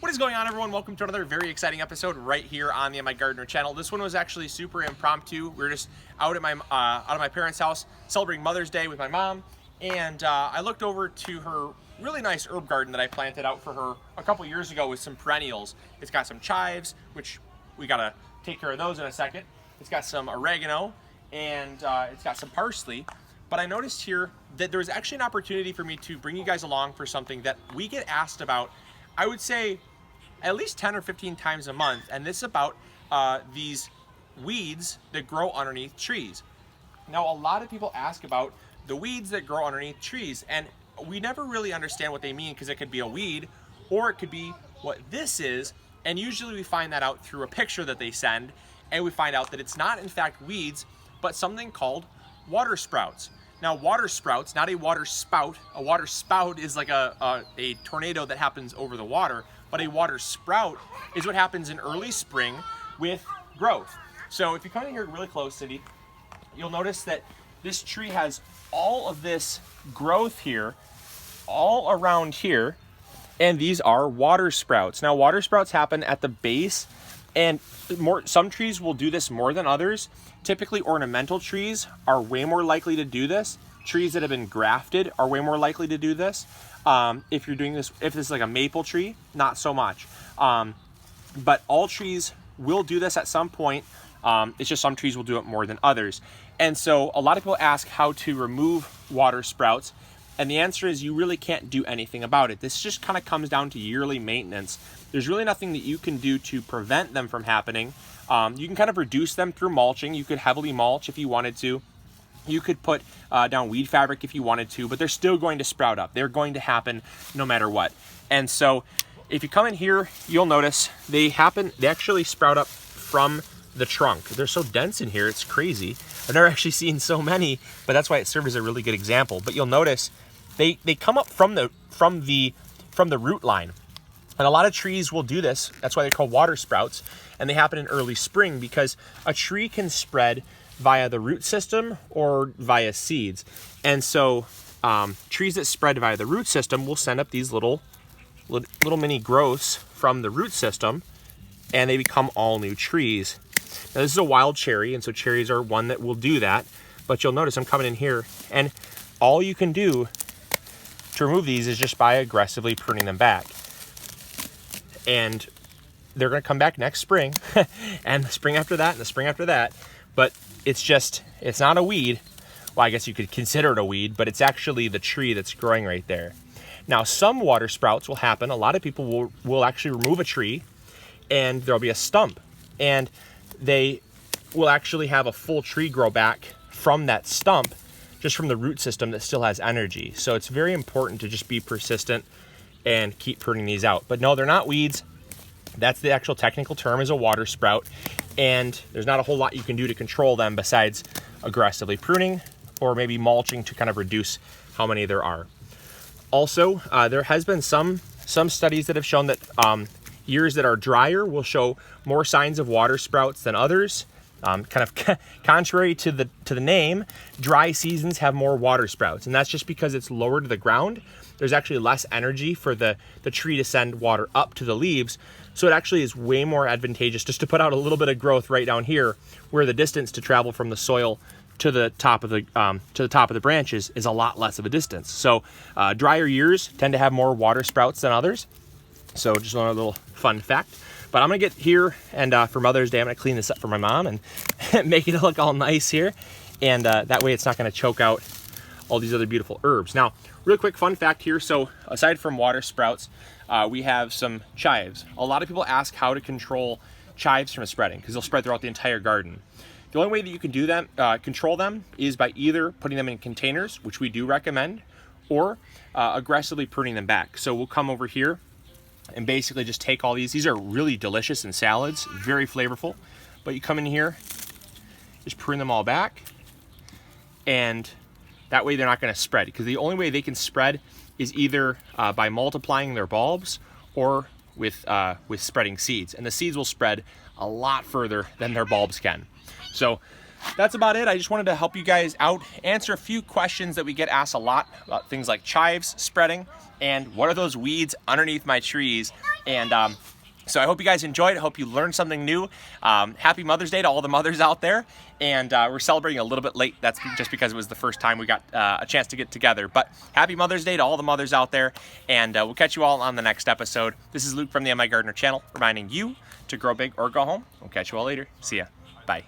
What is going on, everyone? Welcome to another very exciting episode right here on the MIgardener channel. This one was actually super impromptu. We were just out at out of my parents' house celebrating Mother's Day with my mom, and I looked over to her really nice herb garden that I planted out for her a couple years ago with some perennials. It's got some chives, which we gotta take care of those in a second. It's got some oregano, and it's got some parsley. But I noticed here that there was actually an opportunity for me to bring you guys along for something that we get asked about, I would say, at least 10 or 15 times a month, and this is about these weeds that grow underneath trees. Now, a lot of people ask about the weeds that grow underneath trees, and we never really understand what they mean, because it could be a weed or it could be what this is, and usually we find that out through a picture that they send, and we find out that it's not in fact weeds, but something called water sprouts. Now, water sprouts, not a water spout. A water spout is like a tornado that happens over the water, but a water sprout is what happens in early spring with growth. So if you come in here really close, Cindy, you'll notice that this tree has all of this growth here, all around here, and these are water sprouts. Now, water sprouts happen at the base, and some trees will do this more than others. Typically, ornamental trees are way more likely to do this. Trees that have been grafted are way more likely to do this. If you're doing this, if this is like a maple tree, not so much. But all trees will do this at some point. It's just some trees will do it more than others. And so a lot of people ask how to remove water sprouts. And the answer is you really can't do anything about it. This just kind of comes down to yearly maintenance. There's really nothing that you can do to prevent them from happening. You can kind of reduce them through mulching. You could heavily mulch if you wanted to. You could put down weed fabric if you wanted to, but they're still going to sprout up. They're going to happen no matter what. And so if you come in here, you'll notice they actually sprout up from the trunk. They're so dense in here, it's crazy. I've never actually seen so many, but that's why it serves as a really good example. But you'll notice they come up from the root line. And a lot of trees will do this. That's why they're called water sprouts. And they happen in early spring because a tree can spread via the root system or via seeds. And so trees that spread via the root system will send up these little mini growths from the root system, and they become all new trees. Now, this is a wild cherry, and so cherries are one that will do that. But you'll notice I'm coming in here, and all you can do to remove these is just by aggressively pruning them back. And they're going to come back next spring, and the spring after that, and the spring after that. But it's not a weed. Well, I guess you could consider it a weed, but it's actually the tree that's growing right there. Now, some water sprouts will happen. A lot of people will actually remove a tree, and there'll be a stump. And they will actually have a full tree grow back from that stump, just from the root system that still has energy. So it's very important to just be persistent and keep pruning these out. But no, they're not weeds. That's the actual technical term, is a water sprout. And there's not a whole lot you can do to control them besides aggressively pruning or maybe mulching to kind of reduce how many there are. Also, there has been some studies that have shown that years that are drier will show more signs of water sprouts than others. Kind of contrary to the name, dry seasons have more water sprouts, and that's just because it's lower to the ground. There's actually less energy for the tree to send water up to the leaves, so it actually is way more advantageous just to put out a little bit of growth right down here, where the distance to travel from the soil to the top of the branches is a lot less of a distance. So drier years tend to have more water sprouts than others. So just another little fun fact. But I'm gonna get here, and for Mother's Day, I'm gonna clean this up for my mom and make it look all nice here. And that way it's not gonna choke out all these other beautiful herbs. Now, real quick fun fact here. So aside from water sprouts, we have some chives. A lot of people ask how to control chives from spreading, because they'll spread throughout the entire garden. The only way that you can do them, control them, is by either putting them in containers, which we do recommend, or aggressively pruning them back. So we'll come over here and basically just take all these. These are really delicious in salads, very flavorful. But you come in here, just prune them all back, and that way they're not gonna spread, because the only way they can spread is either by multiplying their bulbs or with spreading seeds. And the seeds will spread a lot further than their bulbs can. So that's about it. I just wanted to help you guys out, answer a few questions that we get asked a lot about things like chives spreading and what are those weeds underneath my trees. And so I hope you guys enjoyed. I hope you learned something new. Happy Mother's Day to all the mothers out there. And we're celebrating a little bit late. That's just because it was the first time we got a chance to get together. But happy Mother's Day to all the mothers out there. And we'll catch you all on the next episode. This is Luke from the MIgardener channel, reminding you to grow big or go home. We'll catch you all later. See ya. Bye.